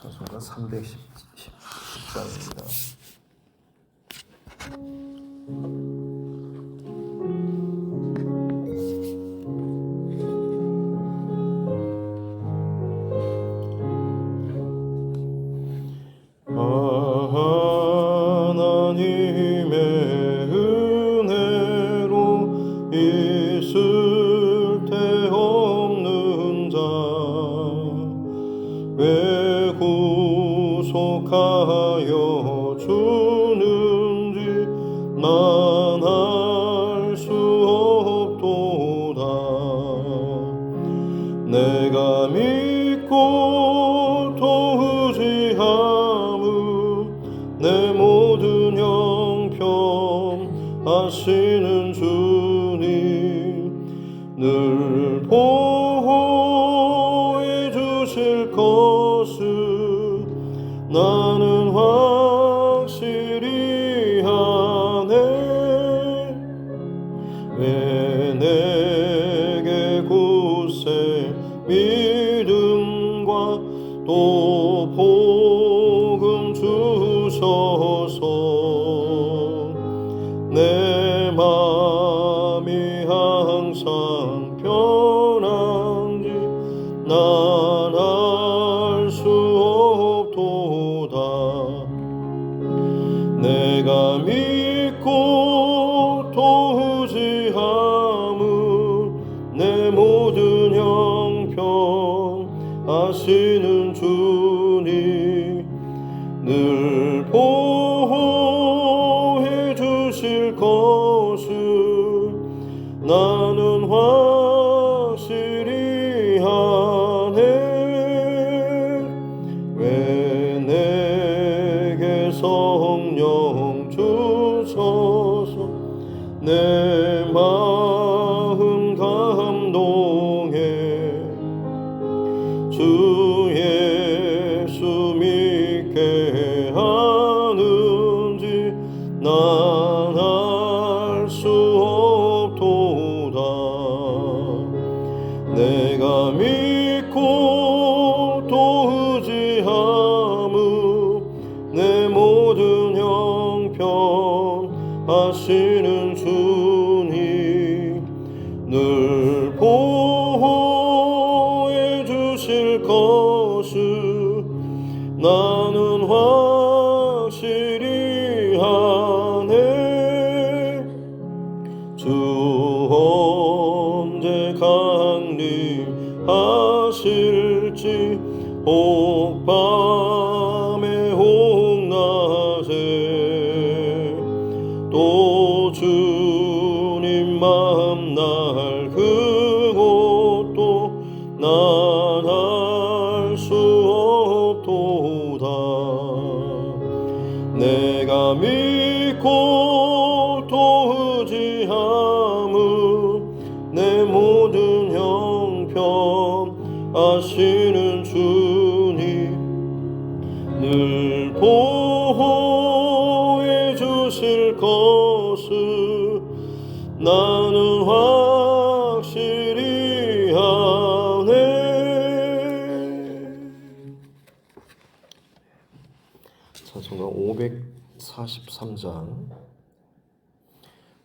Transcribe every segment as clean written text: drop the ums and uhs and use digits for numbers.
찬송가 310장입니다. 하나님의 은혜로 있을 데 없는 자 왜 구속하여 주는지 난 알 수 없도다. 내가 믿고 또 의지함은 내 모든 형편 아시는 주님 늘 보호해 주실 것을 나는 확실히 하네. 왜 내게 굳세 믿음과 또 복음 주셔서 내 마음이 항상 편한지 난 알 수 없도다. 내가 믿고 또 의지함은 내 모든 형편 아시는 주님 늘 보호해 주실 것을 나는 확실히 하네. 왜 내게 성령 주셔서 내 마음 감동해 주 예수 믿게 하는지 난 알 수 없도다. 내가 믿고 또 의지함은 내 모든 형편 아시는 주님 늘 보호해 주실 것을 나는 확실히 하네. 주 언제 강림하실지 혹 밤에 혹 낮에 또 주님 만날 그곳도 난 알 수 없도다. 내가 믿고 또 의지함은 내 모든 형편 아시는 주님 늘 보호해 주실 것을 나는 확실히 하네. 찬송가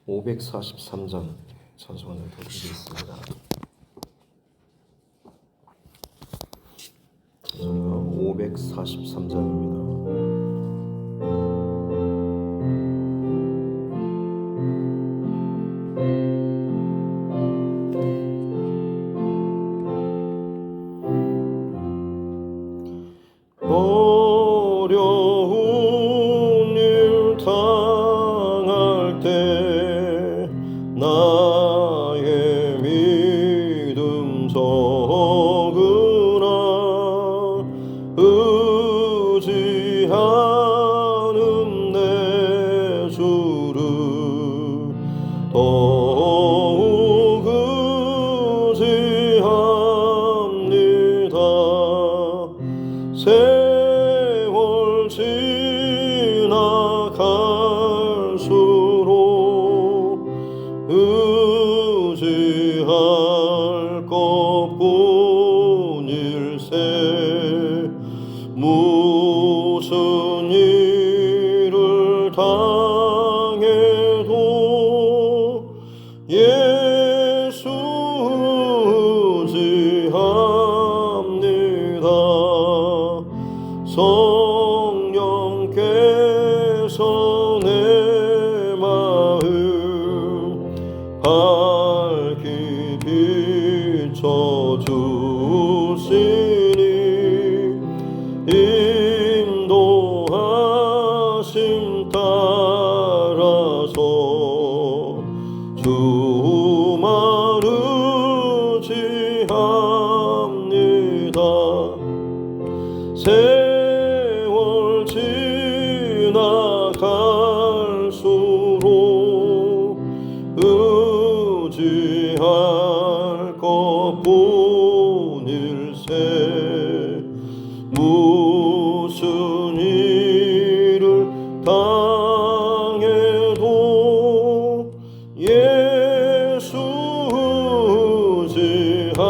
543장 찬송을 드리겠습니다. 찬송가 543장입니다. 어려운 일 당할 때 나의 믿음 적으나 의지하는 내 주를 더욱 의지합니다. 세월 지나갈수록 의지할 것뿐일세 무슨 일을 당해도 예수 의지합니다. 성령께서 내 마음 밝히 비춰주시니 인도하심 따라서 주만 의지합니다. 세월 지나갈수록 의지할 것뿐일세. 무슨 일을 당해도 예수 의지합니다.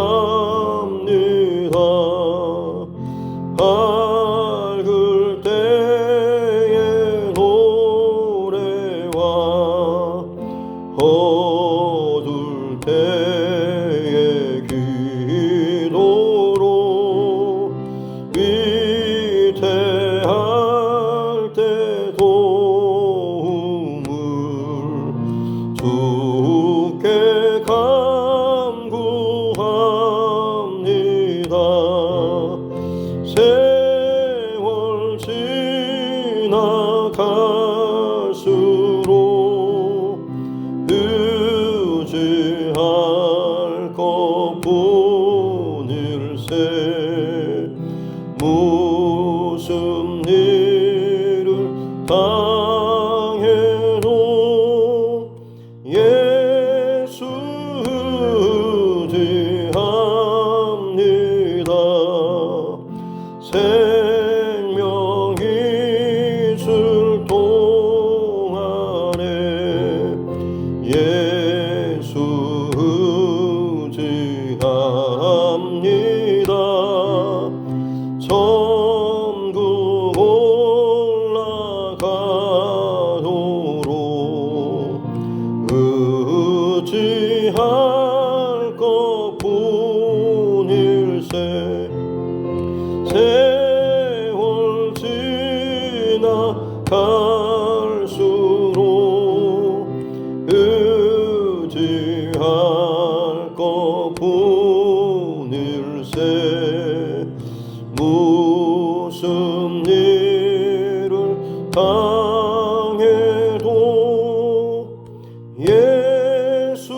밝을 때의 노래와 어두울 때의 기도로 위태할 때 도움을 주께 간구합니다. 세월 지나갈수록 의지할 것뿐일세. 무슨 일을 당해도 예수 의지합니다. 생명이 있을 동안에 예수 의지합니다. 천국 올라가도록 의지할 것뿐일세. 세월 지나갈수록 의지할 것뿐일세. 무슨 일을 당해도 예수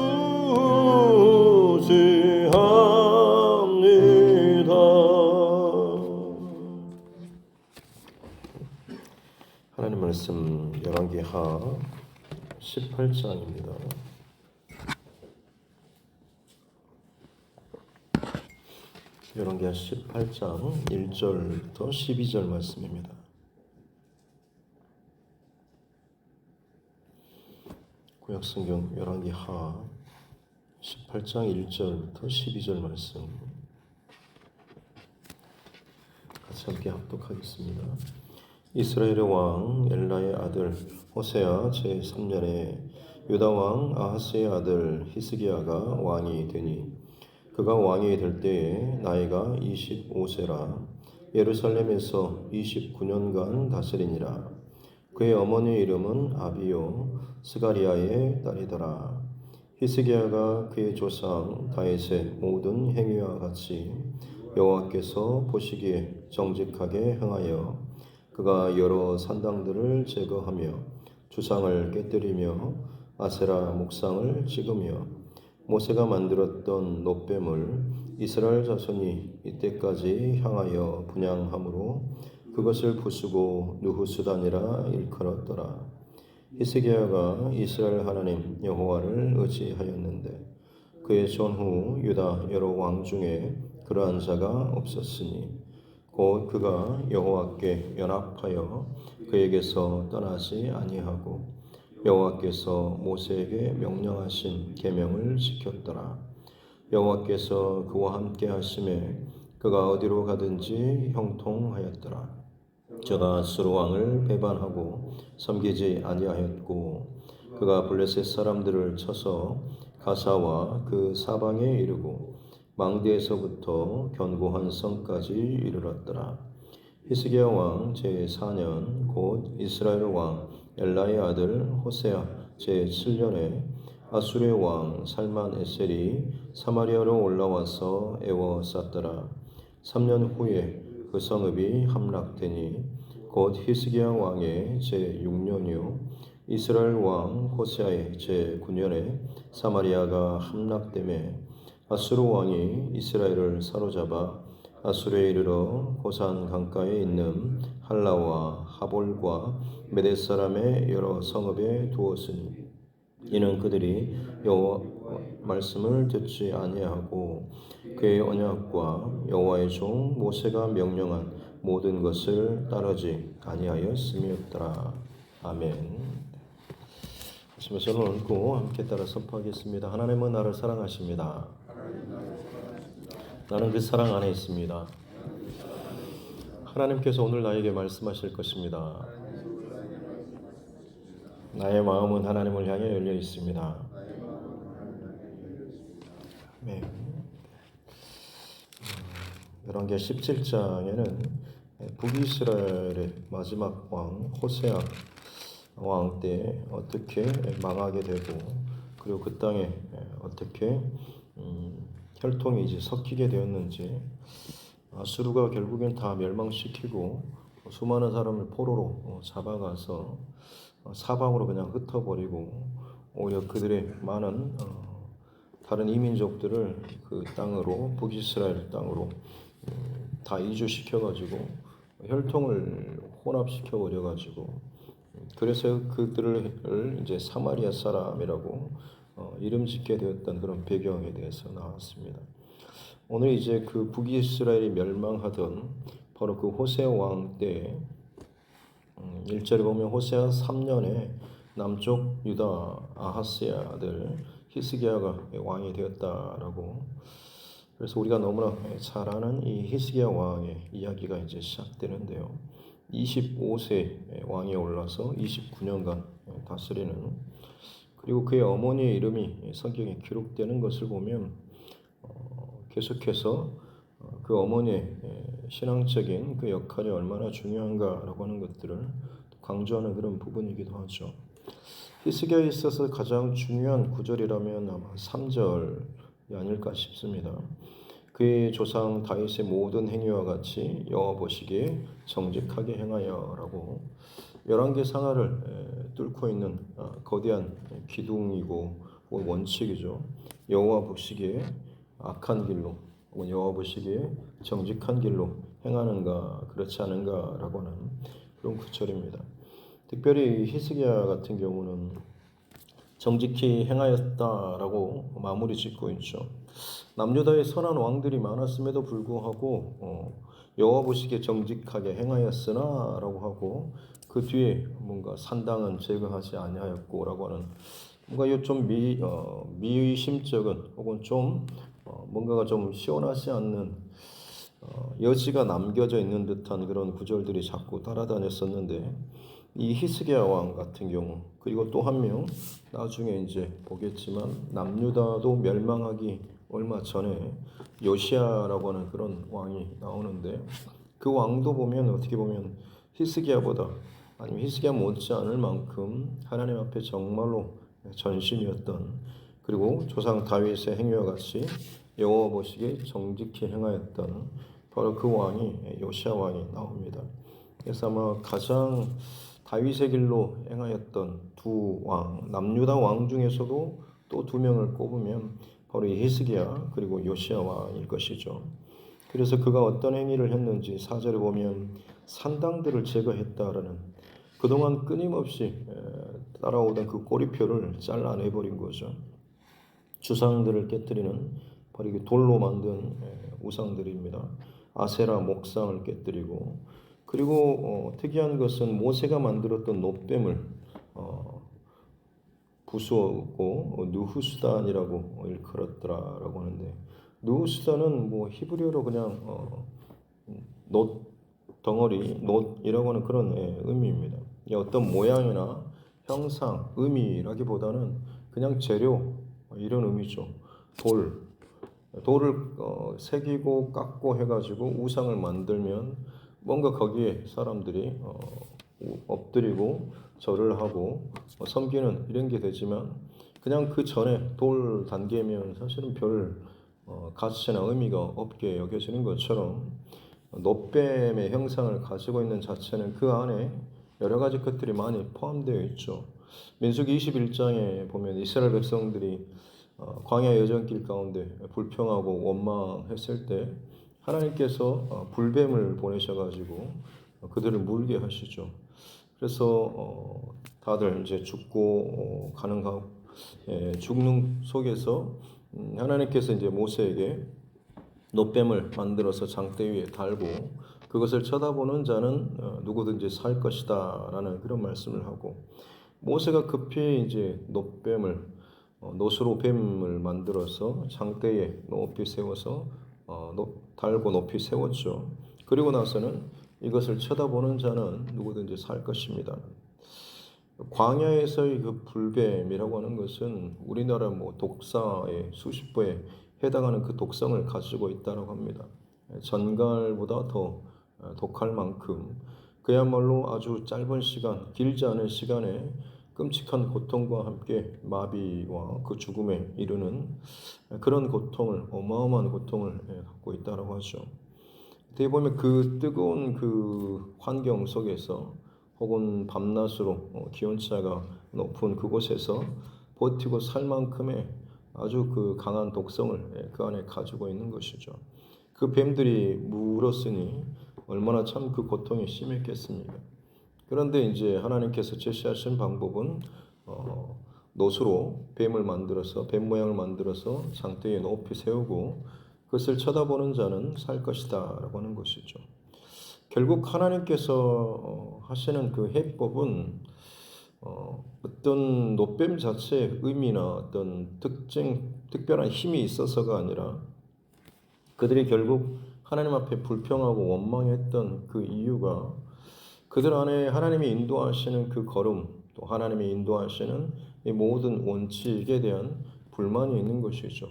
의지합니다. 하나님 말씀 열왕기하 18장입니다. 열왕기하 18장 1절부터 12절 말씀입니다. 구약성경 열왕기하 18장 1절부터 12절 말씀 같이 함께 합독하겠습니다. 이스라엘의 왕 엘라의 아들 호세아 제3년에 유다 왕 아하스의 아들 히스기야가 왕이 되니 그가 왕이 될 때에 나이가 25세라 예루살렘에서 29년간 다스리니라. 그의 어머니의 이름은 아비요 스가리아의 딸이더라. 히스기야가 그의 조상 다윗의 모든 행위와 같이 여호와께서 보시기에 정직하게 행하여 그가 여러 산당들을 제거하며 주상을 깨뜨리며 아세라 목상을 찍으며 모세가 만들었던 놋뱀을 이스라엘 자손이 이때까지 향하여 분향함으로 그것을 부수고 누후수단이라 일컬었더라. 히스기야가 이스라엘 하나님 여호와를 의지하였는데 그의 전후 유다 여러 왕 중에 그러한 자가 없었으니 곧 그가 여호와께 연합하여 그에게서 떠나지 아니하고 여호와께서 모세에게 명령하신 계명을 지켰더라. 여호와께서 그와 함께 하심에 그가 어디로 가든지 형통하였더라. 저가 아수르 왕을 배반하고 섬기지 아니하였고 그가 블레셋 사람들을 쳐서 가사와 그 사방에 이르고 망대에서부터 견고한 성까지 이르렀더라. 히스기야 왕 제4년 곧 이스라엘 왕 엘라의 아들 호세아 제7년에 아수르의 왕 살만에셀이 사마리아로 올라와서 애워쌌더라. 3년 후에 그 성읍이 함락되니 곧 히스기야 왕의 제6년이요 이스라엘 왕 호세아의 제9년에 사마리아가 함락되매 아수르 왕이 이스라엘을 사로잡아 아수르에 이르러 고산 강가에 있는 할라와 하볼과 메대 사람의 여러 성읍에 두었으니 이는 그들이 여호와 말씀을 듣지 아니하고 그의 언약과 여호와의 종 모세가 명령한 모든 것을 따르지 아니하였음이었더라. 아멘. 하시면서 손을 얹고 함께 따라 선포하겠습니다. 하나님은 나를 사랑하십니다. 나는 그 사랑 안에 있습니다. 하나님께서 오늘 나에게 말씀하실 것입니다. 나의 마음은 하나님을 향해 열려 있습니다. 네. 열왕기하 17장에는 북이스라엘의 마지막 왕 호세아 왕 때 어떻게 망하게 되고 그리고 그 땅에 어떻게 혈통이 이제 섞이게 되었는지 아수르가 결국엔 다 멸망시키고 수많은 사람을 포로로 잡아가서 사방으로 그냥 흩어버리고 오히려 그들의 많은 다른 이민족들을 그 땅으로 북이스라엘 땅으로 다 이주시켜가지고 혈통을 혼합시켜버려가지고 그래서 그들을 이제 사마리아 사람이라고 이름 짓게 되었던 그런 배경에 대해서 나왔습니다. 오늘 이제 그 북이스라엘이 멸망하던 바로 그 호세아 왕 때 1절에 보면 호세아 3년에 남쪽 유다 아하스의 아들 히스기야가 왕이 되었다라고. 그래서 우리가 너무나 잘 아는 이 히스기야 왕의 이야기가 이제 시작되는데요. 25세 왕에 올라서 29년간 다스리는, 그리고 그의 어머니의 이름이 성경에 기록되는 것을 보면 계속해서 그 어머니의 신앙적인 그 역할이 얼마나 중요한가라고 하는 것들을 강조하는 그런 부분이기도 하죠. 히스기야에 있어서 가장 중요한 구절이라면 아마 3절이 아닐까 싶습니다. 그의 조상 다윗의 모든 행위와 같이 여호와 보시기에 정직하게 행하여라고. 열왕기 상하를 뚫고 있는 거대한 기둥이고 원칙이죠. 여호와 보시기에 악한 길로 혹은 여호와 보시기에 정직한 길로 행하는가 그렇지 않은가라고 하는 그런 구절입니다. 특별히 히스기야 같은 경우는 정직히 행하였다라고 마무리 짓고 있죠. 남유다에 선한 왕들이 많았음에도 불구하고 여호와 보시기에 정직하게 행하였으나라고 하고 그 뒤에 뭔가 산당은 제거하지 아니하였고라고 하는 뭔가 좀 미의심적인 혹은 좀 뭔가가 좀 시원하지 않는 여지가 남겨져 있는 듯한 그런 구절들이 자꾸 따라다녔었는데, 이 히스기야 왕 같은 경우, 그리고 또 한 명 나중에 이제 보겠지만 남유다도 멸망하기 얼마 전에 요시야라고 하는 그런 왕이 나오는데, 그 왕도 보면 어떻게 보면 히스기야보다 아니면 히스기야 못지않을 만큼 하나님 앞에 정말로 전심이었던, 그리고 조상 다윗의 행위와 같이 여호와 보시기에 정직히 행하였던 바로 그 왕이 요시야 왕이 나옵니다. 그래서 아마 가장 다윗의 길로 행하였던 두 왕, 남유다 왕 중에서도 또 두 명을 꼽으면 바로 이 히스기야 그리고 요시야 왕일 것이죠. 그래서 그가 어떤 행위를 했는지 4절에 보면 산당들을 제거했다라는, 그동안 끊임없이 따라오던 그 꼬리표를 잘라내버린 거죠. 주상들을 깨뜨리는 바로 이게 돌로 만든 우상들입니다. 아세라 목상을 깨뜨리고, 그리고 특이한 것은 모세가 만들었던 놋뱀을 부수었고 누후수단이라고 일컬었더라라고 하는데, 누우시다는 뭐 히브리어로 그냥 놋 덩어리, 놋이라고 하는 그런 의미입니다. 어떤 모양이나 형상, 의미라기보다는 그냥 재료 이런 의미죠. 돌을 새기고 깎고 해가지고 우상을 만들면 뭔가 거기에 사람들이 엎드리고 절을 하고 섬기는 이런 게 되지만 그냥 그 전에 돌 단계면 사실은 별 가치나 의미가 없게 여겨지는 것처럼 놋뱀의 형상을 가지고 있는 자체는 그 안에 여러 가지 것들이 많이 포함되어 있죠. 민수기 21장에 보면 이스라엘 백성들이 광야 여정길 가운데 불평하고 원망했을 때 하나님께서 불뱀을 보내셔가지고 그들을 물게 하시죠. 그래서 다들 이제 죽고 가는 죽는 속에서 하나님께서 이제 모세에게 놋뱀을 만들어서 장대 위에 달고 그것을 쳐다보는 자는 누구든지 살 것이다라는 그런 말씀을 하고 모세가 급히 이제 놋으로 뱀을 만들어서 장대에 높이 세워서 달고 높이 세웠죠. 그리고 나서는 이것을 쳐다보는 자는 누구든지 살 것입니다. 광야에서의 그 불뱀이라고 하는 것은 우리나라 뭐 독사의 수십 배에 해당하는 그 독성을 가지고 있다고 합니다. 전갈보다 더 독할 만큼 그야말로 아주 짧은 시간, 길지 않은 시간에 끔찍한 고통과 함께 마비와 그 죽음에 이르는 그런 고통을, 어마어마한 고통을 갖고 있다고 하죠. 어떻게 보면 그 뜨거운 그 환경 속에서 혹은 밤낮으로 기온차가 높은 그곳에서 버티고 살 만큼의 아주 그 강한 독성을 그 안에 가지고 있는 것이죠. 그 뱀들이 물었으니 얼마나 참 그 고통이 심했겠습니까? 그런데 이제 하나님께서 제시하신 방법은 놋으로 뱀을 만들어서 뱀 모양을 만들어서 장대에 높이 세우고 그것을 쳐다보는 자는 살 것이다라고 하는 것이죠. 결국 하나님께서 하시는 그 해법은 어떤 놋뱀 자체의 의미나 어떤 특별한 힘이 있어서가 아니라 그들이 결국 하나님 앞에 불평하고 원망했던 그 이유가 그들 안에 하나님이 인도하시는 그 걸음, 또 하나님이 인도하시는 이 모든 원칙에 대한 불만이 있는 것이죠.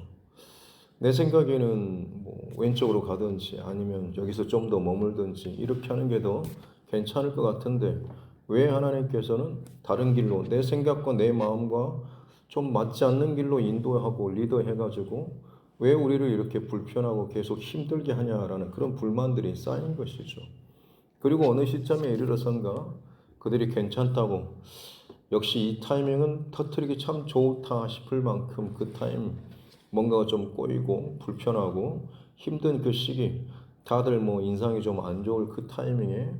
내 생각에는 뭐 왼쪽으로 가든지 아니면 여기서 좀 더 머물든지 이렇게 하는 게 더 괜찮을 것 같은데 왜 하나님께서는 다른 길로 내 생각과 내 마음과 좀 맞지 않는 길로 인도하고 리더해가지고 왜 우리를 이렇게 불편하고 계속 힘들게 하냐라는 그런 불만들이 쌓인 것이죠. 그리고 어느 시점에 이르러선가 그들이 괜찮다고 역시 이 타이밍은 터뜨리기 참 좋다 싶을 만큼 그 타임 뭔가가 좀 꼬이고 불편하고 힘든 그 시기 다들 뭐 인상이 좀 안 좋을 그 타이밍에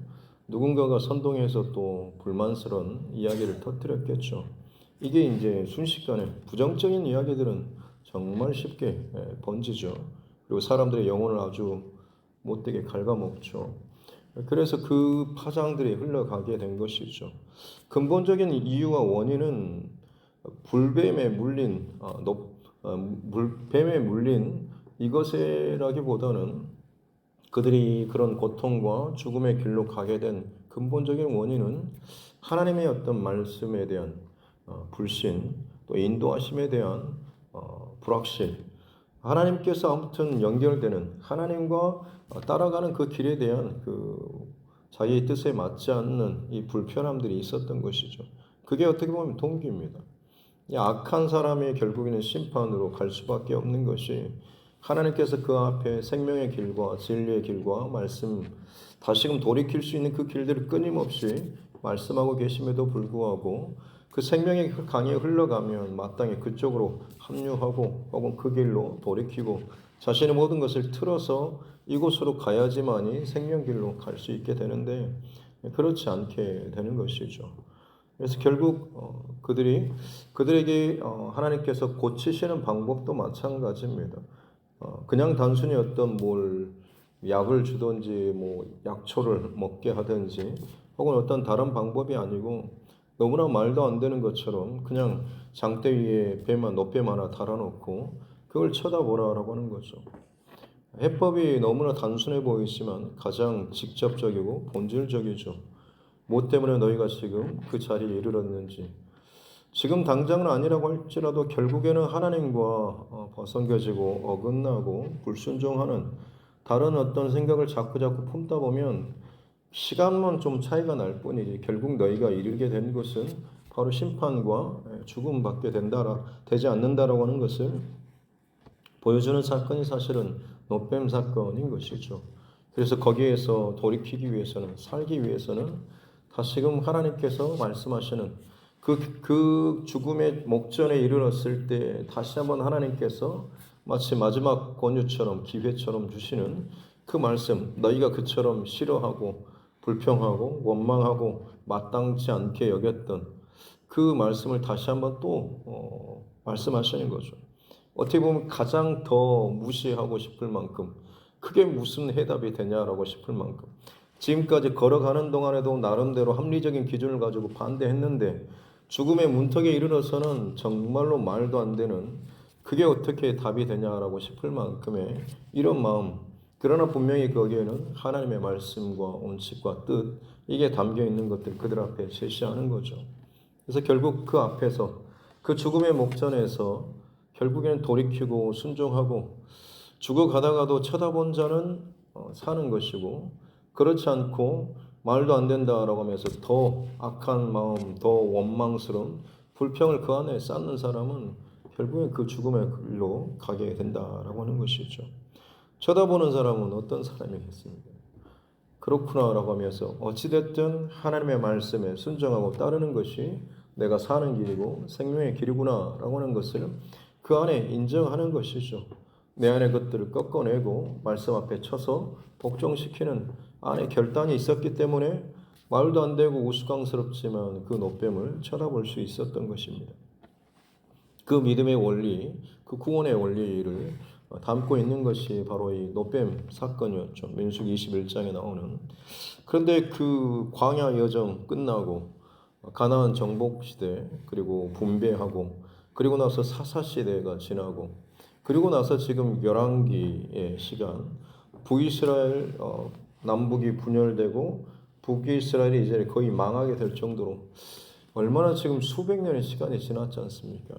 누군가가 선동해서 또 불만스러운 이야기를 터뜨렸겠죠. 이게 이제 순식간에 부정적인 이야기들은 정말 쉽게 번지죠. 그리고 사람들의 영혼을 아주 못되게 갉아먹죠. 그래서 그 파장들이 흘러가게 된 것이죠. 근본적인 이유와 원인은 불뱀에 물린 뱀에 물린 이것이라기보다는 그들이 그런 고통과 죽음의 길로 가게 된 근본적인 원인은 하나님의 어떤 말씀에 대한 불신, 또 인도하심에 대한 불확실, 하나님께서 아무튼 연결되는 하나님과 따라가는 그 길에 대한 그 자기의 뜻에 맞지 않는 이 불편함들이 있었던 것이죠. 그게 어떻게 보면 동기입니다. 이 악한 사람이 결국에는 심판으로 갈 수밖에 없는 것이 하나님께서 그 앞에 생명의 길과 진리의 길과 말씀 다시금 돌이킬 수 있는 그 길들을 끊임없이 말씀하고 계심에도 불구하고 그 생명의 강이 흘러가면 마땅히 그쪽으로 합류하고 혹은 그 길로 돌이키고 자신의 모든 것을 틀어서 이곳으로 가야지만이 생명길로 갈 수 있게 되는데 그렇지 않게 되는 것이죠. 그래서 결국 그들에게 하나님께서 고치시는 방법도 마찬가지입니다. 그냥 단순히 어떤 약을 주든지 뭐 약초를 먹게 하든지 혹은 어떤 다른 방법이 아니고 너무나 말도 안 되는 것처럼 그냥 장대 위에 놋뱀 하나 달아놓고 그걸 쳐다보라라고 하는 거죠. 해법이 너무나 단순해 보이지만 가장 직접적이고 본질적이죠. 뭐 때문에 너희가 지금 그 자리에 이르렀는지, 지금 당장은 아니라고 할지라도 결국에는 하나님과 벗어겨지고 어긋나고 불순종하는 다른 어떤 생각을 자꾸자꾸 품다 보면 시간만 좀 차이가 날 뿐이지 결국 너희가 이르게 된 것은 바로 심판과 죽음 받게 되지 않는다라고 하는 것을 보여주는 사건이 사실은 노뱀 사건인 것이죠. 그래서 거기에서 돌이키기 위해서는, 살기 위해서는 다시금 하나님께서 말씀하시는 그 죽음의 목전에 이르렀을 때 다시 한번 하나님께서 마치 마지막 권유처럼 기회처럼 주시는 그 말씀, 너희가 그처럼 싫어하고 불평하고 원망하고 마땅치 않게 여겼던 그 말씀을 다시 한번 또 말씀하시는 거죠. 어떻게 보면 가장 더 무시하고 싶을 만큼, 그게 무슨 해답이 되냐라고 싶을 만큼, 지금까지 걸어가는 동안에도 나름대로 합리적인 기준을 가지고 반대했는데 죽음의 문턱에 이르러서는 정말로 말도 안 되는, 그게 어떻게 답이 되냐라고 싶을 만큼의 이런 마음. 그러나 분명히 거기에는 하나님의 말씀과 원칙과 뜻, 이게 담겨 있는 것들 그들 앞에 제시하는 거죠. 그래서 결국 그 앞에서, 그 죽음의 목전에서 결국에는 돌이키고 순종하고, 죽어가다가도 쳐다본 자는 사는 것이고, 그렇지 않고 말도 안 된다라고 하면서 더 악한 마음, 더 원망스러운 불평을 그 안에 쌓는 사람은 결국엔 그 죽음의 길로 가게 된다라고 하는 것이죠. 쳐다보는 사람은 어떤 사람이겠습니까? 그렇구나라고 하면서 어찌됐든 하나님의 말씀에 순종하고 따르는 것이 내가 사는 길이고 생명의 길이구나라고 하는 것을 그 안에 인정하는 것이죠. 내 안에 것들을 꺾어내고 말씀 앞에 쳐서 복종시키는 안에 결단이 있었기 때문에 말도 안 되고 우스꽝스럽지만 그 노뱀을 쳐다볼 수 있었던 것입니다. 그 믿음의 원리, 그 구원의 원리를 담고 있는 것이 바로 이 노뱀 사건이었죠. 민수기 21장에 나오는. 그런데 그 광야 여정 끝나고 가나안 정복 시대, 그리고 분배하고, 그리고 나서 사사 시대가 지나고, 그리고 나서 지금 열왕기의 시간, 북이스라엘 남북이 분열되고 북이스라엘이 이제 거의 망하게 될 정도로 얼마나 지금 수백 년의 시간이 지났지 않습니까?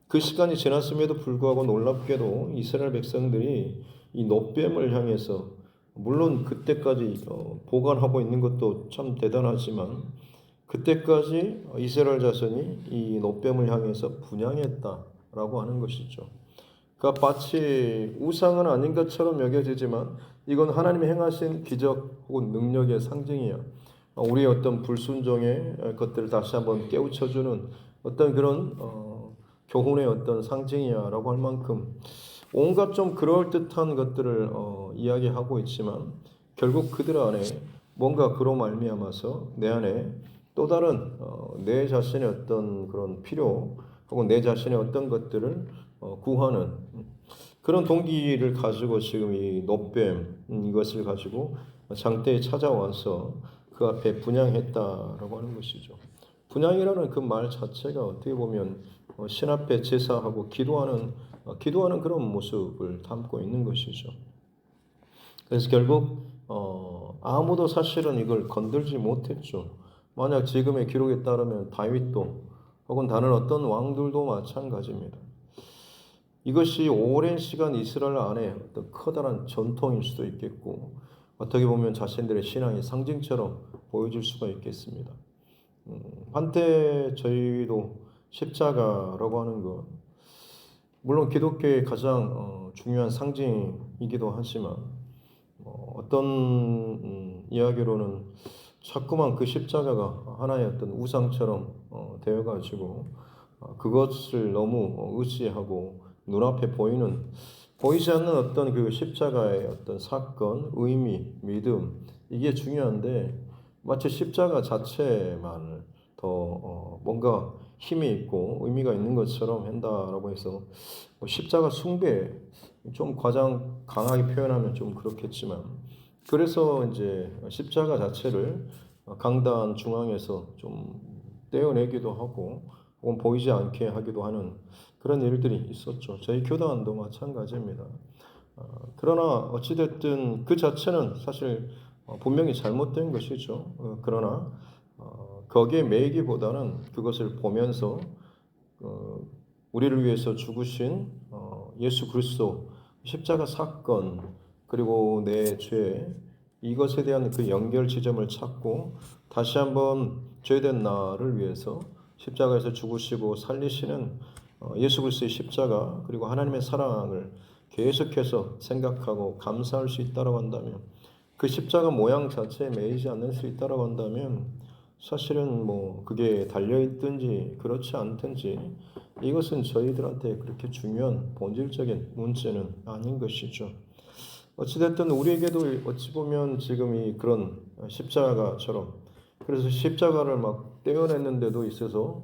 그 시간이 지났음에도 불구하고 놀랍게도 이스라엘 백성들이 이 노뱀을 향해서, 물론 그때까지 보관하고 있는 것도 참 대단하지만 그때까지 이스라엘 자손이 이 노뱀을 향해서 분향했다라고 하는 것이죠. 그러니까 마치 우상은 아닌 것처럼 여겨지지만 이건 하나님이 행하신 기적 혹은 능력의 상징이야. 우리의 어떤 불순종의 것들을 다시 한번 깨우쳐주는 어떤 그런 교훈의 어떤 상징이야라고 할 만큼 온갖 좀 그럴듯한 것들을 이야기하고 있지만 결국 그들 안에 뭔가 그로 말미암아서 내 안에 또 다른 내 자신의 어떤 그런 필요 혹은 내 자신의 어떤 것들을 구하는 그런 동기를 가지고 지금 이 노뱀 이것을 가지고 장대에 찾아와서 그 앞에 분향했다라고 하는 것이죠. 분향이라는 그 말 자체가 어떻게 보면 신 앞에 제사하고 기도하는 그런 모습을 담고 있는 것이죠. 그래서 결국 아무도 사실은 이걸 건들지 못했죠. 만약 지금의 기록에 따르면 다윗도 혹은 다른 어떤 왕들도 마찬가지입니다. 이것이 오랜 시간 이스라엘 안에 어떤 커다란 전통일 수도 있겠고 어떻게 보면 자신들의 신앙의 상징처럼 보여질 수가 있겠습니다. 한때 저희도 십자가라고 하는 것, 물론 기독교의 가장 중요한 상징이기도 하지만 어떤 이야기로는 자꾸만 그 십자가가 하나의 어떤 우상처럼 되어가지고 그것을 너무 의지하고 눈앞에 보이지 않는 어떤 그 십자가의 어떤 사건, 의미, 믿음, 이게 중요한데 마치 십자가 자체만 더 뭔가 힘이 있고 의미가 있는 것처럼 한다라고 해서 십자가 숭배, 좀 과장 강하게 표현하면 좀 그렇겠지만 그래서 이제 십자가 자체를 강단 중앙에서 좀 떼어내기도 하고 혹은 보이지 않게 하기도 하는 그런 일들이 있었죠. 저희 교단도 마찬가지입니다. 그러나 어찌됐든 그 자체는 사실 분명히 잘못된 것이죠. 그러나 거기에 매이기보다는 그것을 보면서 어, 우리를 위해서 죽으신 예수 그리스도 십자가 사건 그리고 내 죄 이것에 대한 그 연결 지점을 찾고 다시 한번 죄된 나를 위해서 십자가에서 죽으시고 살리시는 예수 그리스도의 십자가 그리고 하나님의 사랑을 계속해서 생각하고 감사할 수 있다고 한다면 그 십자가 모양 자체에 매이지 않을 수 있다고 한다면 사실은 뭐 그게 달려있든지 그렇지 않든지 이것은 저희들한테 그렇게 중요한 본질적인 문제는 아닌 것이죠. 어찌됐든 우리에게도 어찌 보면 지금 이 그런 십자가처럼 그래서 십자가를 막 떼어냈는데도 있어서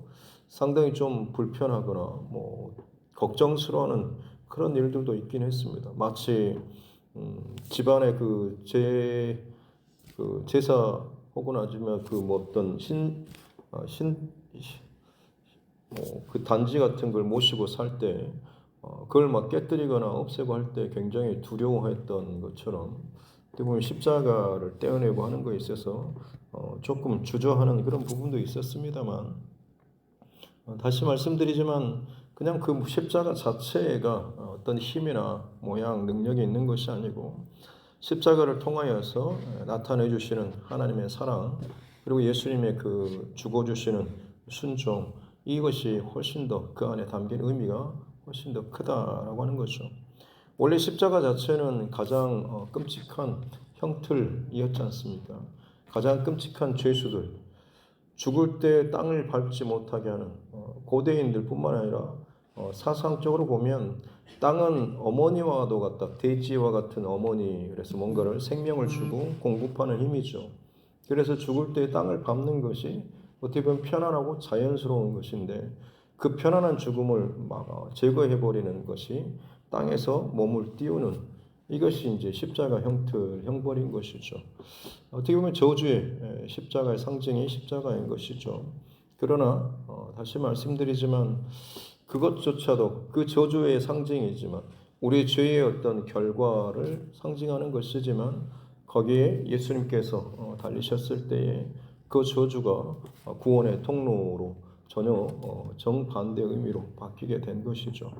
상당히 좀 불편하거나 뭐 걱정스러워하는 그런 일들도 있긴 했습니다. 마치 집안의 그 제사 혹은 아니면 그 뭐 어떤 뭐 그 단지 같은 걸 모시고 살 때 그걸 막 깨뜨리거나 없애고 할 때 굉장히 두려워했던 것처럼 어떻게 보면 십자가를 떼어내고 하는 거에 있어서 조금 주저하는 그런 부분도 있었습니다만 다시 말씀드리지만 그냥 그 십자가 자체가 어떤 힘이나 모양, 능력이 있는 것이 아니고 십자가를 통하여서 나타내 주시는 하나님의 사랑 그리고 예수님의 그 죽어 주시는 순종 이것이 훨씬 더 그 안에 담긴 의미가 훨씬 더 크다라고 하는 거죠. 원래 십자가 자체는 가장 끔찍한 형틀이었지 않습니까? 가장 끔찍한 죄수들 죽을 때 땅을 밟지 못하게 하는 고대인들뿐만 아니라 사상적으로 보면 땅은 어머니와도 같다. 돼지와 같은 어머니. 그래서 뭔가를 생명을 주고 공급하는 힘이죠. 그래서 죽을 때 땅을 밟는 것이 어떻게 보면 편안하고 자연스러운 것인데 그 편안한 죽음을 막 제거해버리는 것이 땅에서 몸을 띄우는 이것이 이제 십자가 형벌인 것이죠. 어떻게 보면 저주의 십자가의 상징이 십자가인 것이죠. 그러나 다시 말씀드리지만 그것조차도 그 저주의 상징이지만 우리의 죄의 어떤 결과를 상징하는 것이지만 거기에 예수님께서 달리셨을 때에 그 저주가 구원의 통로로 전혀 정반대 의미로 바뀌게 된 것이죠.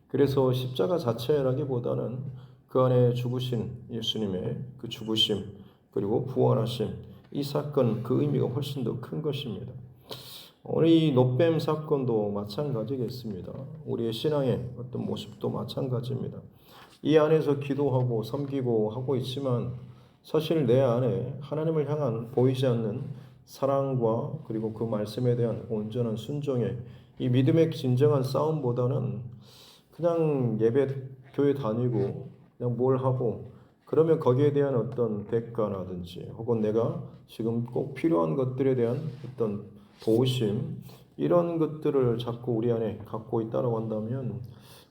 그래서 십자가 자체라기보다는 그 안에 죽으신 예수님의 그 죽으심 그리고 부활하심 이 사건 그 의미가 훨씬 더 큰 것입니다. 오늘 이 노뱀 사건도 마찬가지겠습니다. 우리의 신앙의 어떤 모습도 마찬가지입니다. 이 안에서 기도하고 섬기고 하고 있지만 사실 내 안에 하나님을 향한 보이지 않는 사랑과 그리고 그 말씀에 대한 온전한 순종의 이 믿음의 진정한 싸움보다는 그냥 예배 교회 다니고 그냥 뭘 하고 그러면 거기에 대한 어떤 대가라든지 혹은 내가 지금 꼭 필요한 것들에 대한 어떤 도우심 이런 것들을 자꾸 우리 안에 갖고 있다고 한다면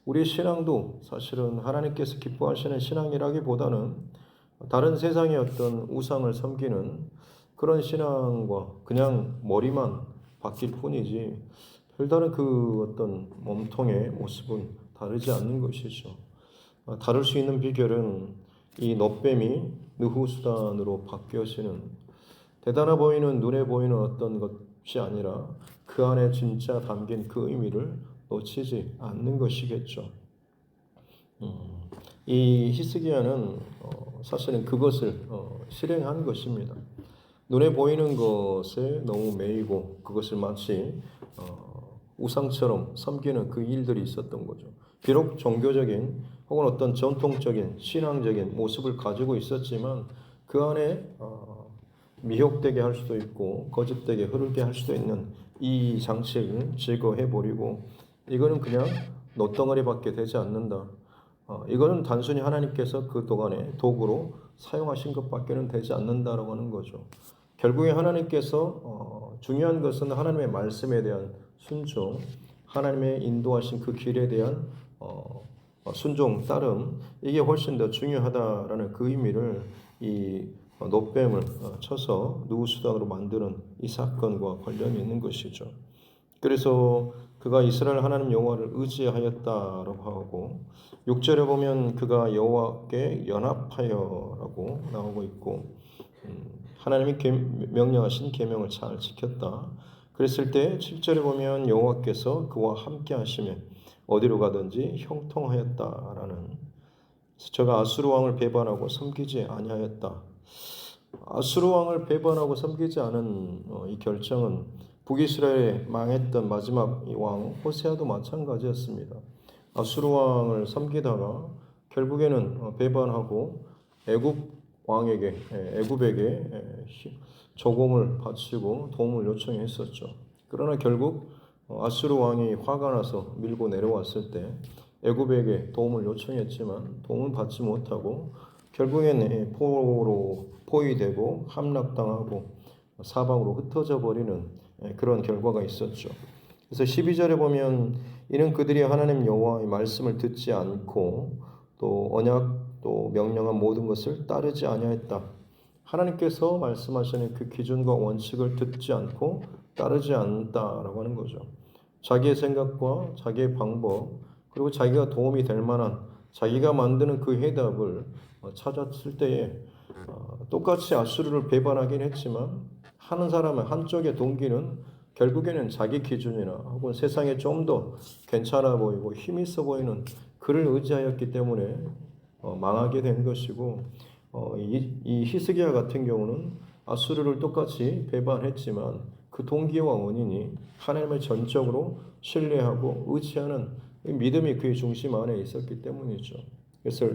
우리의 신앙도 사실은 하나님께서 기뻐하시는 신앙이라기보다는 다른 세상의 어떤 우상을 섬기는 그런 신앙과 그냥 머리만 바뀔 뿐이지 별다른 그 어떤 몸통의 모습은 다르지 않는 것이죠. 다를 수 있는 비결은 이 놋뱀이 느후수단으로 바뀌어지는 대단해 보이는 눈에 보이는 어떤 것이 아니라 그 안에 진짜 담긴 그 의미를 놓치지 않는 것이겠죠. 이 히스기야는 사실은 그것을 실행한 것입니다. 눈에 보이는 것에 너무 매이고 그것을 마치 우상처럼 섬기는 그 일들이 있었던 거죠. 비록 종교적인 혹은 어떤 전통적인 신앙적인 모습을 가지고 있었지만 그 안에 미혹되게 할 수도 있고 거짓되게 흐르게 할 수도 있는 이 장치를 제거해버리고 이거는 그냥 놋덩어리밖에 되지 않는다. 이거는 단순히 하나님께서 그 동안에 도구로 사용하신 것밖에는 되지 않는다라고 하는 거죠. 결국에 하나님께서 중요한 것은 하나님의 말씀에 대한 순종, 하나님의 인도하신 그 길에 대한 순종, 따름 이게 훨씬 더 중요하다라는 그 의미를 이 놋뱀을 쳐서 누후수단으로 만드는 이 사건과 관련이 있는 것이죠. 그래서 그가 이스라엘 하나님 여호와를 의지하였다라고 하고 6절에 보면 그가 여호와께 연합하여라고 나오고 있고 하나님이 명령하신 계명을 잘 지켰다. 그랬을 때 7절에 보면 여호와께서 그와 함께 하시며 어디로 가든지 형통하였다라는 저가 아수르 왕을 배반하고 섬기지 아니하였다. 아수르 왕을 배반하고 섬기지 않은 이 결정은 북이스라엘에 망했던 마지막 왕 호세아도 마찬가지였습니다. 아수르 왕을 섬기다가 결국에는 배반하고 애굽에게 조공을 바치고 도움을 요청했었죠. 그러나 결국 아수르 왕이 화가 나서 밀고 내려왔을 때 애굽에게 도움을 요청했지만 도움을 받지 못하고 결국에는 포로 포위되고 함락당하고 사방으로 흩어져 버리는 그런 결과가 있었죠. 그래서 12절에 보면 이는 그들이 하나님 여호와의 말씀을 듣지 않고 또 언약 또 명령한 모든 것을 따르지 아니하였다. 하나님께서 말씀하시는 그 기준과 원칙을 듣지 않고 따르지 않는다라고 하는 거죠. 자기의 생각과 자기의 방법 그리고 자기가 도움이 될 만한 자기가 만드는 그 해답을 찾았을 때에 똑같이 아수르를 배반하긴 했지만 하는 사람은 한쪽의 동기는 결국에는 자기 기준이나 혹은 세상에 좀 더 괜찮아 보이고 힘 있어 보이는 그를 의지하였기 때문에 망하게 된 것이고 이 히스기야 같은 경우는 아수르를 똑같이 배반했지만 그 동기와 원인이 하나님을 전적으로 신뢰하고 의지하는 믿음이 그의 중심 안에 있었기 때문이죠. 그래서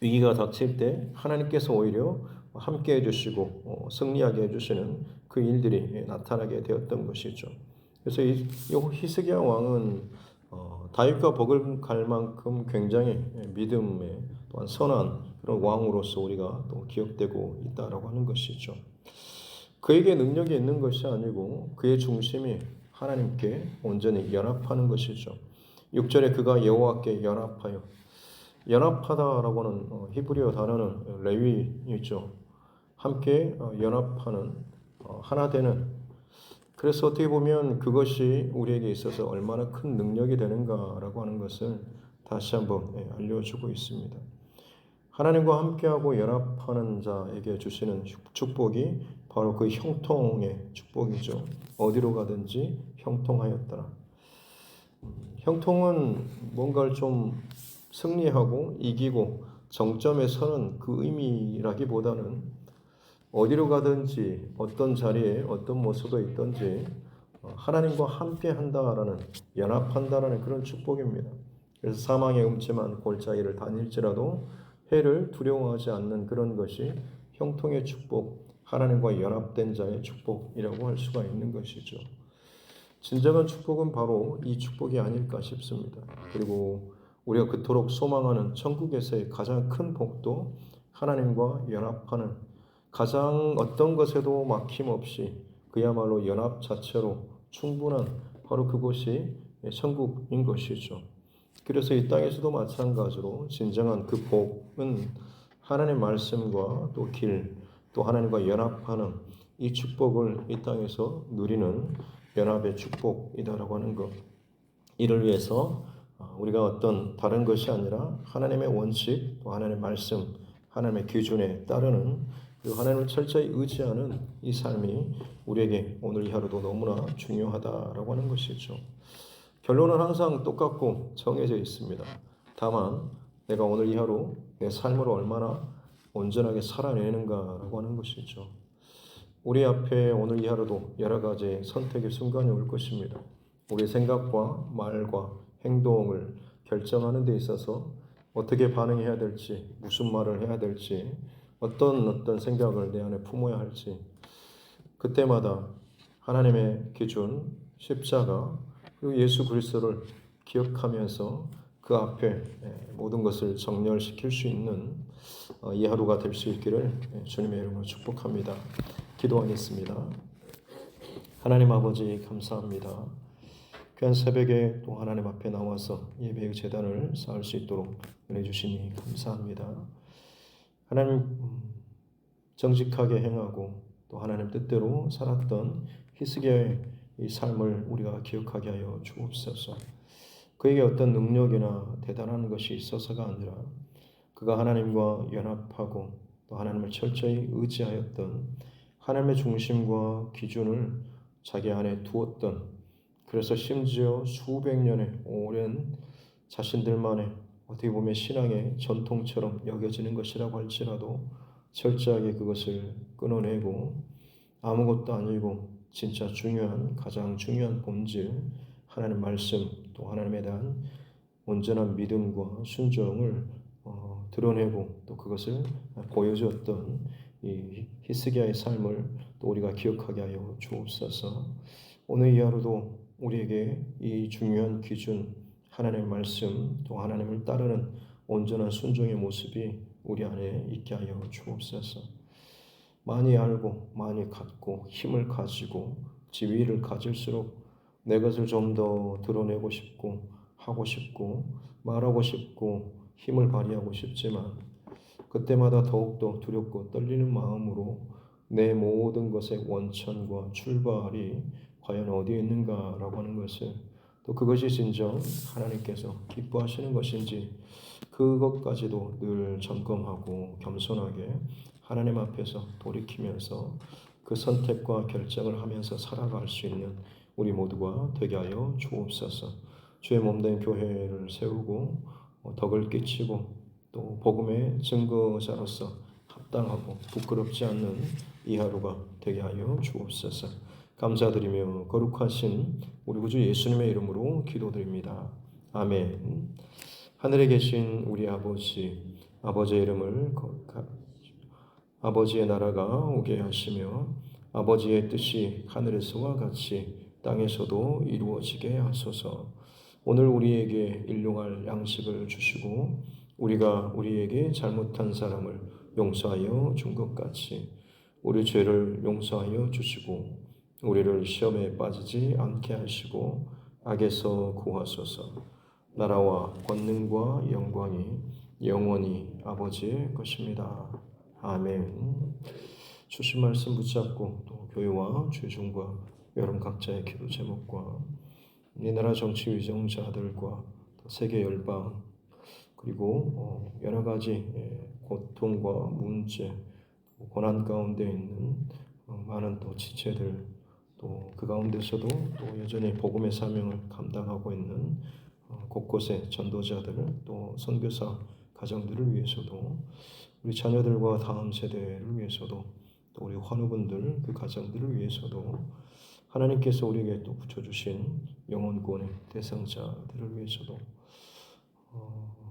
위기가 닥칠 때 하나님께서 오히려 함께 해주시고 승리하게 해주시는 그 일들이 나타나게 되었던 것이죠. 그래서 이 히스기야 왕은 다윗과 버금갈 만큼 굉장히 믿음의 또한 선한 그런 왕으로서 우리가 또 기억되고 있다라고 하는 것이죠. 그에게 능력이 있는 것이 아니고 그의 중심이 하나님께 온전히 연합하는 것이죠. 6절에 그가 여호와께 연합하여 연합하다라고 하는 히브리어 단어는 레위이죠. 함께 연합하는 하나 되는 그래서 어떻게 보면 그것이 우리에게 있어서 얼마나 큰 능력이 되는가라고 하는 것을 다시 한번 알려주고 있습니다. 하나님과 함께하고 연합하는 자에게 주시는 축복이 바로 그 형통의 축복이죠. 어디로 가든지 형통하였더라. 형통은 뭔가를 좀 승리하고 이기고 정점에 서는 그 의미라기보다는 어디로 가든지 어떤 자리에 어떤 모습에 있든지 하나님과 함께 한다라는 연합한다라는 그런 축복입니다. 그래서 사망의 음침한 골짜기를 다닐지라도 해를 두려워하지 않는 그런 것이 형통의 축복, 하나님과 연합된 자의 축복이라고 할 수가 있는 것이죠. 진정한 축복은 바로 이 축복이 아닐까 싶습니다. 그리고 우리가 그토록 소망하는 천국에서의 가장 큰 복도 하나님과 연합하는 가장 어떤 것에도 막힘없이 그야말로 연합 자체로 충분한 바로 그곳이 천국인 것이죠. 그래서 이 땅에서도 마찬가지로 진정한 그 복은 하나님의 말씀과 또 길, 또 하나님과 연합하는 이 축복을 이 땅에서 누리는 연합의 축복이다라고 하는 것. 이를 위해서 우리가 어떤 다른 것이 아니라 하나님의 원칙, 또 하나님의 말씀, 하나님의 기준에 따르는 그 하나님을 철저히 의지하는 이 삶이 우리에게 오늘 이 하루도 너무나 중요하다라고 하는 것이죠. 결론은 항상 똑같고 정해져 있습니다. 다만 내가 오늘 이 하루 내 삶으로 얼마나 온전하게 살아내는가라고 하는 것이죠. 우리 앞에 오늘 이 하루도 여러 가지 선택의 순간이 올 것입니다. 우리 생각과 말과 행동을 결정하는 데 있어서 어떻게 반응해야 될지, 무슨 말을 해야 될지, 어떤 생각을 내 안에 품어야 할지 그때마다 하나님의 기준, 십자가, 그리고 예수 그리스도를 기억하면서 그 앞에 모든 것을 정렬시킬 수 있는 이 하루가 될 수 있기를 주님의 이름으로 축복합니다. 기도하겠습니다. 하나님 아버지 감사합니다. 귀한 새벽에 또 하나님 앞에 나와서 예배의 제단을 쌓을 수 있도록 은혜 주시니 감사합니다. 하나님 정직하게 행하고 또 하나님 뜻대로 살았던 히스기야의 이 삶을 우리가 기억하게 하여 주옵소서. 그에게 어떤 능력이나 대단한 것이 있어서가 아니라 그가 하나님과 연합하고 또 하나님을 철저히 의지하였던 하나님의 중심과 기준을 자기 안에 두었던, 그래서 심지어 수백 년의 오랜 자신들만의 어떻게 보면 신앙의 전통처럼 여겨지는 것이라고 할지라도 철저하게 그것을 끊어내고 아무것도 아니고 진짜 중요한, 가장 중요한 본질, 하나님 말씀, 또 하나님에 대한 온전한 믿음과 순종을 드러내고 또 그것을 보여주었던 이 히스기야의 삶을 또 우리가 기억하게 하여 주옵소서. 오늘 이 하루도 우리에게 이 중요한 기준, 하나님의 말씀, 또 하나님을 따르는 온전한 순종의 모습이 우리 안에 있게 하여 주옵소서. 많이 알고 많이 갖고 힘을 가지고 지위를 가질수록 내 것을 좀 더 드러내고 싶고 하고 싶고 말하고 싶고 힘을 발휘하고 싶지만 그때마다 더욱더 두렵고 떨리는 마음으로 내 모든 것의 원천과 출발이 과연 어디에 있는가라고 하는 것을, 또 그것이 진정 하나님께서 기뻐하시는 것인지 그것까지도 늘 점검하고 겸손하게 하나님 앞에서 돌이키면서 그 선택과 결정을 하면서 살아갈 수 있는 우리 모두가 되게 하여 주옵소서. 주의 몸된 교회를 세우고 덕을 끼치고 또 복음의 증거자로서 합당하고 부끄럽지 않는 이 하루가 되게 하여 주옵소서. 감사드리며 거룩하신 우리 구주 예수님의 이름으로 기도드립니다. 아멘. 하늘에 계신 우리 아버지, 아버지의 이름을 아버지의 나라가 오게 하시며 아버지의 뜻이 하늘에서와 같이 땅에서도 이루어지게 하소서. 오늘 우리에게 일용할 양식을 주시고 우리가 우리에게 잘못한 사람을 용서하여 준 것 같이 우리 죄를 용서하여 주시고 우리를 시험에 빠지지 않게 하시고 악에서 구하소서. 나라와 권능과 영광이 영원히 아버지의 것입니다. 아멘. 주신 말씀 붙잡고 또 교회와 죄중과 여러분 각자의 기도 제목과 이 나라 정치 위정자들과 또 세계 열방 그리고 여러 가지 고통과 문제, 고난 가운데 있는 많은 또 지체들, 또 그 가운데서도 또 여전히 복음의 사명을 감당하고 있는 곳곳의 전도자들, 또 선교사 가정들을 위해서도 우리 자녀들과 다음 세대를 위해서도 또 우리 환우분들 그 가정들을 위해서도 하나님께서 우리에게 또 붙여주신 영혼 구원의 대상자들을 위해서도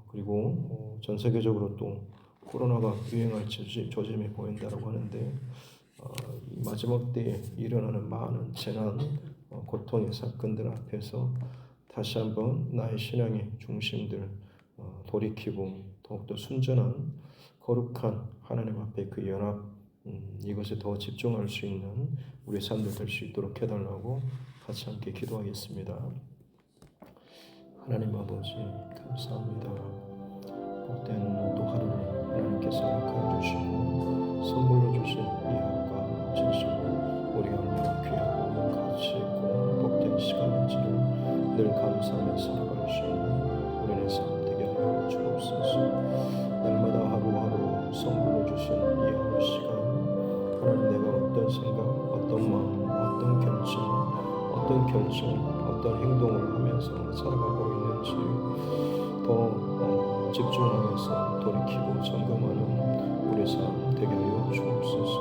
그리고 전 세계적으로 또 코로나가 유행할 조짐이 보인다고 하는데 이 마지막 때에 일어나는 많은 재난, 고통의 사건들 앞에서 다시 한번 나의 신앙의 중심들 돌이키고 더욱더 순전한 거룩한 하나님 앞에 그 연합 이것에 더 집중할 수 있는 우리의 삶들 될 수 있도록 해달라고 같이 함께 기도하겠습니다. 하나님 아버지 감사합니다. 복된 또 하루를 하나님께서 허락하여 주시고 선물로 주신 이 하루가 진심으로 우리가 얼마나 귀하고 가치 있고 복된 시간인지를 늘 감사하며 살아갈 수 있는 우리의 삶 되게 하여 주옵소서. 날마다 하루하루 선물로 주신 이 하루 시간 하나님, 내가 어떤 생각, 어떤 마음, 어떤 결정, 어떤 행동을 하면서 살아가고 있는지 더 집중하여서 돌이키고 점검하는 우리 삶 되게 하여 주옵소서.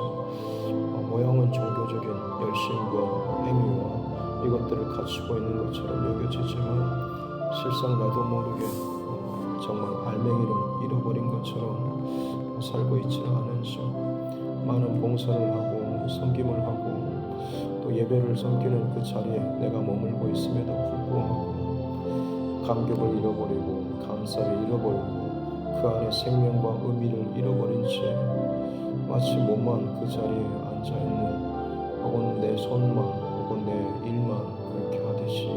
모양은 종교적인 열심과 행위와 이것들을 갖추고 있는 것처럼 여겨지지만 실상 나도 모르게 정말 알맹이를 잃어버린 것처럼 살고 있지는 않은지 많은 봉사를 하고 섬김을 하고 또 예배를 섬기는 그 자리에 내가 머물고 있음에도 불구하고 감격을 잃어버리고 감사를 잃어버리고 그 안에 생명과 의미를 잃어버린 채 마치 몸만 그 자리에 앉아있는 혹은 내 손만 혹은 내 일만 그렇게 하듯이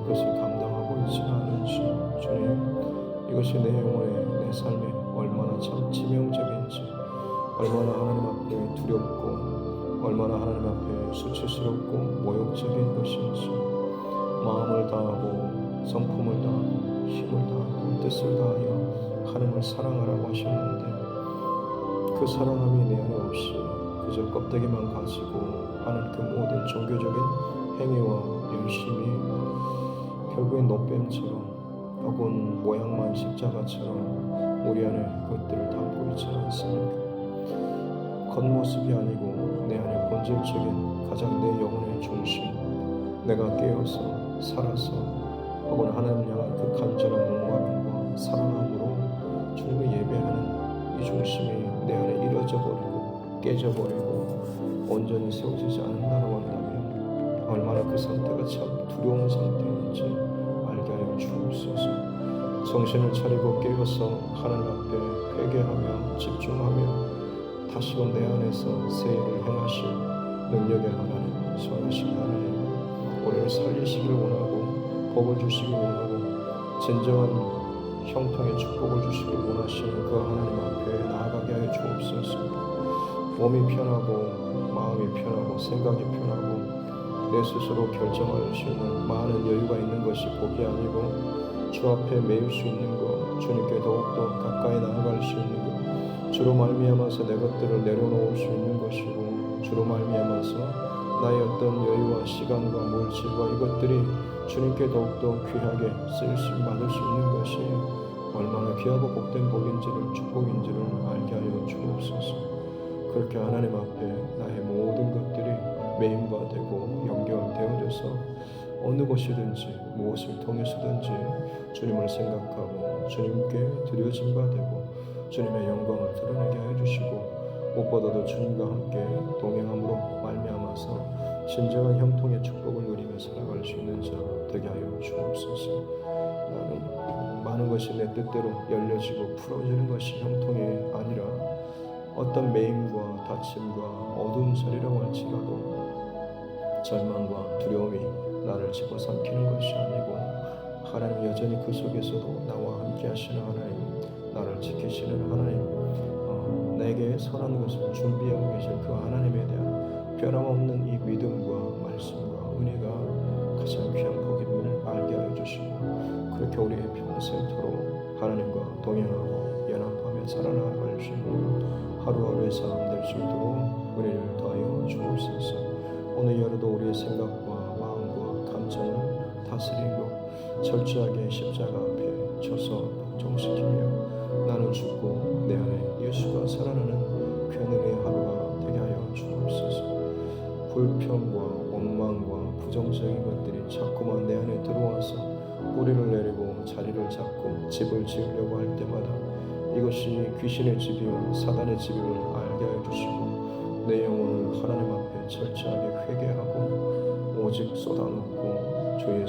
그것을 감당하고 있지는 않은지 주님, 이것이 내 영혼에 내 삶에 얼마나 참 치명적인지 얼마나 하나님 앞에 두렵고 얼마나 하나님 앞에 수치스럽고 모욕적인 것인지 마음을 다하고 성품을 다하고 힘을 다하고 뜻을 다하여 하나님을 사랑하라고 하셨는데 그 사랑함이 내 안에 없이 그저 껍데기만 가지고 하는 그 모든 종교적인 행위와 열심이 결국엔 노뱀처럼 혹은 모양만 십자가처럼 우리 안에 그것들을 담고 있지 않습니까? 겉모습이 아니고 내 안에 본질적인 가장 내 영혼의 중심, 내가 깨어서 살아서 혹은 하나님을 향한 그 간절한 목마름과 사랑함으로 주님을 예배하는 이 중심이 내 안에 이루어져 버리고 깨져버리고 온전히 세워지지 않는다고 한다면 얼마나 그 상태가 참 두려운 상태인지 알게 하여 주옵소서. 정신을 차리고 깨어서 하나님 앞에 회개하며 집중하며 다시금 내 안에서 새 일을 행하실 능력의 하나님, 선하신 하나님, 우리를 살리시기를 원하고 복을 주시기를 원하고 진정한 형통의 축복을 주시기를 원하시는 그 하나님 앞에 나아가게 하여 주옵소서. 몸이 편하고 마음이 편하고 생각이 편하고 내 스스로 결정할 수 있는 많은 여유가 있는 것이 복이 아니고 주 앞에 매일 수 있는 것, 주님께 더욱더 가까이 나아갈 수 있는 것, 주로 말미암아서 내 것들을 내려놓을 수 있는 것이고 주로 말미암아서 나의 어떤 여유와 시간과 물질과 이것들이 주님께 더욱더 귀하게 쓰임을 받을 수 있는 것이 얼마나 귀하고 복된 복인지를 축복인지를 알게 하여 주옵소서. 그렇게 하나님 앞에 나의 모든 것들이 메인바 되고 연결되어져서 어느 곳이든지 무엇을 통해서든지 주님을 생각하고 주님께 드려진 바 되고 주님의 영광을 드러내게 해주시고 무엇보다도 주님과 함께 동행함으로 말미암아서 진정한 형통의 축복을 누리며 살아갈 수 있는 자 되게 하여 주옵소서. 나는 많은 것이 내 뜻대로 열려지고 풀어지는 것이 형통이 아니라 어떤 매임과 다침과 어두운 자리라고 할지라도 절망과 두려움이 나를 집어삼키는 것이 아니고 하나님 여전히 그 속에서도 나와 함께 하시는 하나님, 나를 지키시는 하나님, 내게 선한 것을 준비하고 계신 그 하나님에 대한 변함없는 이 믿음과 말씀과 은혜가 가장 귀한 복임을 알게 하여 주시고 그렇게 우리의 평생토록 하나님과 동행하고 연합하며 살아나갈 수 있는 하루하루의 삶 될 수 있도록 은혜를 더하여 주옵소서. 오늘 하루도 우리의 생각과 마음과 감정을 다스리고 철저하게 십자가 앞에 서서 복종시키며 나는 죽고 내 안에 예수가 살아나는 귀한 은혜의 하루가 되게 하여 주옵소서. 불평과 원망과 부정적인 것들이 자꾸만 내 안에 들어와서 뿌리를 내리고 자리를 잡고 집을 지으려고 할 때마다 이것이 귀신의 집이요 사단의 집임을 알게 하여 주시고 내 영혼을 하나님 앞에 철저하게 회개하고 오직 쏟아놓고 주의